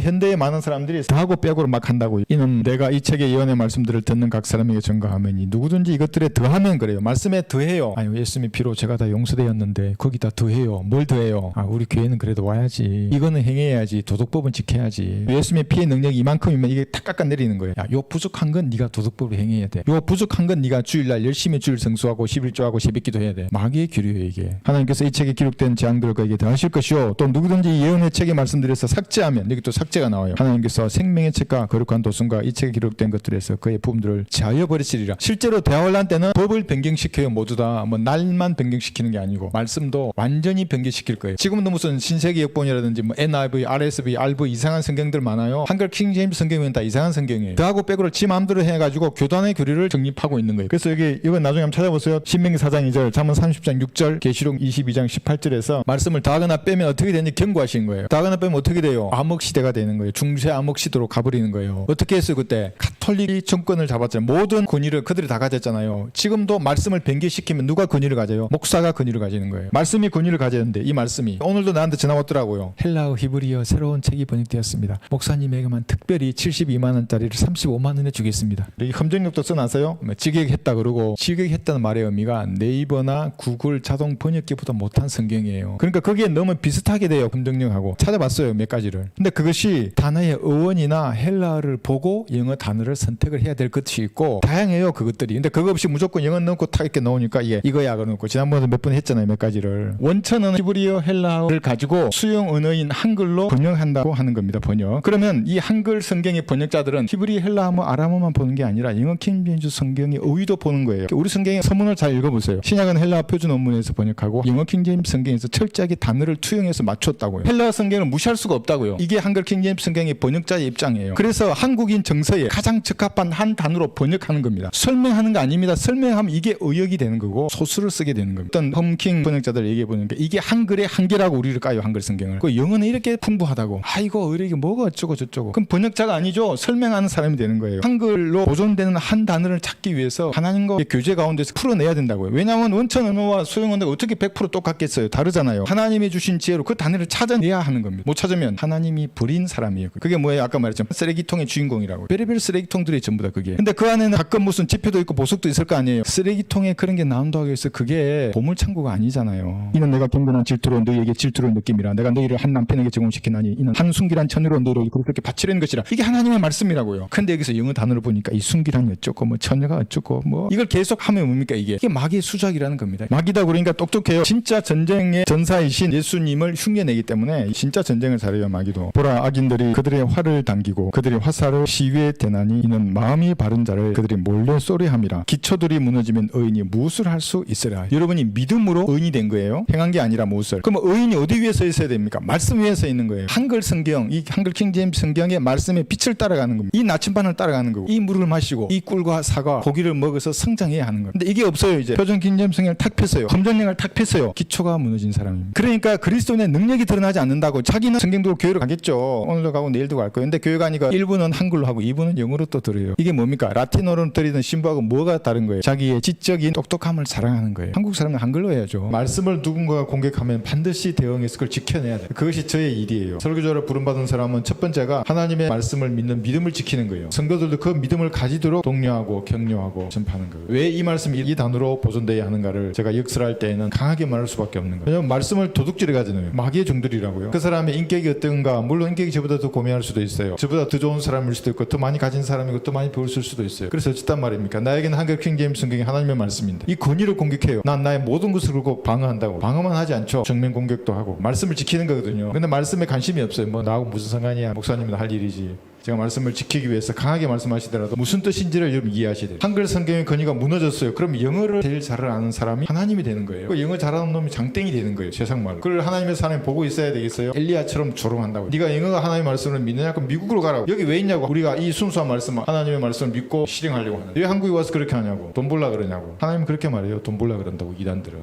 현대의 많은 사람들이 더하고 빼고를 막 한다고. 이는 내가 이 책의 예언의 말씀들을 듣는 각 사람에게 전가하면 누구든지 이것들에 더하면 그래요. 말씀에 더해요. 아니 예수님의 피로 제가 다 용서되었는데 거기다 더해요. 뭘 더해요? 우리 교회는 그래도 와야지. 이거는 행해야지. 도덕법은 지켜야지. 예수님의 피의 능력이 이만큼이면 이게 탁 깎아내리는 거예요. 요 부족한 건 네가 도덕법을 행해야 돼. 요 부족한 건 네가 주일날 열심히 주일 성수하고 11조하고 새벽기도 해야 돼. 마귀의 교류예요 이게. 하나님께서 이 책에 기록된 재앙들과 이게 더하실 것이요. 또 누구든지 예언의 책의 말씀들에서 삭제하면 여기 또 삭제가 나와요. 하나님께서 생명의 책과 거룩한 도순과 이 책에 기록된 것들에서 그의 부분들을 제하여 버리시리라. 실제로 대화환란 때는 법을 변경시켜요. 모두 다 뭐 날만 변경시키는 게 아니고 말씀도 완전히 변경시킬 거예요. 지금도 무슨 신세기 역본이라든지 뭐 NIV, RSV, RV 이상한 성경들 많아요. 한글 킹제임스 성경은 다 이상한 성경이에요. 더하고 빼고를 지 마음대로 해가지고 교단의 교리를 정립하고 있는 거예요. 그래서 여기 이건 나중에 한번 찾아보세요. 신명기 4장 2절, 잠언 30장 6절, 계시록 22장 18절에서 말씀을 더하거나 빼면 어떻게 되는지 경고하신 거예요. 더하거나 빼면 어떻게 돼요? 암흑 시대가 되는 거예요. 중세 암흑 시대로 가버리는 거예요. 어떻게 했어요 그때? 가톨릭이 정권을 잡았잖아요. 모든 권위를 그들이 다 가졌잖아요. 지금도 말씀을 변개시키면 누가 권위를 가져요? 목사가 권위를 가지는 거예요. 말씀이 권위를 가지는데 이 말씀이 오늘도 나한테 전화 왔더라고요. 헬라어 히브리어 새로운 책이 번역되었습니다. 목사님에게만 특별히 72만 원짜리를 35만 원에 주겠습니다. 이 검증력도 써놨어요. 직역했다 그러고 직역했다는 말의 의미가 네이버나 구글 자동 번역기보다 못한 성경이에요. 그러니까 거기에 너무 비슷하게 돼요. 검증력하고 찾아봤어요 몇 가지를. 근데 그것이 단어의 어원이나 헬라어를 보고 영어 단어를 선택을 해야 될 것이 있고 다양해요 그것들이. 근데 그거 없이 무조건 영어 넣고 탁 이렇게 넣으니까 이게 이거야 그러고 지난번에 몇 번 했잖아요 몇 가지를. 원천은 히브리어 헬라어를 가지고 수용 언어인 한글로 번역한다고 하는 겁니다. 번역. 그러면 이 한글 성경의 번역자들은 히브리 헬라어 아람어만 보는 게 아니라 영어 킹제임스 성경의 어휘도 보는 거예요. 우리 성경의 서문을 잘 읽어보세요. 신약은 헬라어 표준 원문에서 번역하고 영어 킹제임스 성경에서 철저하게 단어를 투영해서 맞췄다고요. 헬라어 성경을 무시할 수가 없다고요. 이게 한글 킹제임스 성경의 번역자의 입장이에요. 그래서 한국인 정서에 가장 적합한 한 단어로 번역하는 겁니다. 설명하는 거 아닙니다. 설명하면 이게 의역이 되는 거고 소수를 쓰게 되는 겁니다. 어떤 홈킹 번역자들 얘기해 보니까 이게 한글의 한계라고 우리를 까요 한글 성경을. 그 영어는 이렇게 풍부하다고. 아이고 이게 뭐가 어쩌고 저쩌고. 그럼 번역자가 아니죠. 설명하는 사람이 되는 거예요. 한글로 보존되는 한 단어를 찾기 위해서 하나님과 교제 가운데서 풀어내야 된다고요. 왜냐하면 원천 언어와 수용 언어가 어떻게 100% 똑같겠어요. 다르잖아요. 하나님이 주신 지혜로 그 단어를 찾아내야 하는 겁니다. 못 찾으면 하나님이 버린 사람이에요. 그게 뭐예요? 아까 말했지만 쓰레기통의 주인공이라고. 별의별 쓰레기통들이 전부 다 그게. 근데 그 안에는 가끔 무슨 지폐도 있고 보석도 있을 거 아니에요. 쓰레기통에 그런 게 나온다고 해서 그게 보물창고가 아니잖아요. 이는 내가 경건한 질투로 너희에게 질투를 느낌이라. 내가 너희를 한 남편에게 제공시키나니 이는 한 순결한 처녀로 너희를 그렇게 바치려는 것이라. 이게 하나님의 말씀이라고요. 근데 여기서 영어 단어를 보니까 이 순결한 어쩌고 뭐 처녀가 어쩌고 뭐 이걸 계속 하면 뭡니까 이게 마귀의 수작이라는 겁니다. 마귀다 그러니까 똑똑해요. 진짜 전쟁의 전사이신 예수님을 흉내내기 때문에 진짜 전쟁을 잘해요 마귀도. 보라 악인들이 그들의 활을 당기고 그들의 화살을 시위에 대나니 이는 마음이 바른 자를 그들이 몰래 쏘리함이라. 기초들이 무너지면 의인이 무엇을 할 수 있으라. 여러분이 믿음으로 의인이 된 거예요. 행한 게 아니라 무엇을. 그럼 의인이 어디 위에 서 있어야 됩니까? 말씀 위에 서 있는 거예요. 한글 성경, 이 한글 킹제임스 성경의 말씀의 빛을 따라가는 겁니다. 이 나침반을 따라가는 거고 이 물을 마시고 이 꿀과 사과 고기를 먹어서 성장해야 하는 겁니다. 근데 이게 없어요. 이제 표준 킹제임스 성경을 탁 폈어요. 검정령을 탁 폈어요. 기초가 무너진 사람입니다. 그러니까 그리스도인의 능력이 드러나지 않는다고 자기는 성경도 교회로 가겠죠. 오늘도 가고 내일도 갈 거예요. 근데 교회 가니까 1부는 한글로 하고 2부는 영어로 또 들어요. 이게 뭡니까? 라틴어로 들이던 신부하고 뭐가 다른 거예요? 자기의 지적인 똑똑함을 자랑하는 거예요. 한국 사람은 한글로 해야죠. 말씀을 누군가가 공격하면 반드시 대응해서 그걸 지켜내야 돼요. 그것이 저의 일이에요. 설교자를 부름받은 사람은 첫 번째가 하나님의 말씀을 믿는 믿음을 지키는 거예요. 성도들도 그 믿음을 가지도록 독려하고 격려하고 전파하는 거예요. 왜 이 말씀이 이 단어로 보존되어야 하는가를 제가 역설할 때에는 강하게 말할 수밖에 없는 거예요. 왜냐하면 말씀을 도둑질해 가잖아요. 마귀의 종들이라고요. 그 사람의 인격이 어떤가 물론 인격이 저보다 더 고민할 수도 있어요. 저보다 더 좋은 사람일 수도 있고 더 많이 가진 사람이고 더 많이 배웠을 수도 있어요. 그래서 어쨌단 말입니까? 나에게는 한글 킹제임스 성경이 하나님의 말씀인데 이 권위를 공격해요. 난 나의 모든 것을 걸고 방어한다고. 방어만 하지 않죠. 정면 공격도 하고 말씀을 지키는 거거든요. 근데 말씀에 관심이 없어요. 뭐 나하고 무슨 상관이야. 목사님은 할 일이지. 제가 말씀을 지키기 위해서 강하게 말씀하시더라도 무슨 뜻인지를 여러분 이해하셔야 돼요. 한글 성경의 권위가 무너졌어요. 그럼 영어를 제일 잘 아는 사람이 하나님이 되는 거예요. 그 영어 잘하는 놈이 장땡이 되는 거예요. 세상말로. 그걸 하나님의 사람이 보고 있어야 되겠어요? 엘리야처럼 조롱한다고. 네가 영어가 하나님의 말씀을 믿느냐? 그럼 미국으로 가라고. 여기 왜 있냐고. 우리가 이 순수한 말씀 하나님의 말씀을 믿고 실행하려고 하는데 왜 한국에 와서 그렇게 하냐고. 돈 벌라 그러냐고. 하나님은 그렇게 말해요. 돈 벌라 그런다고 이단들은.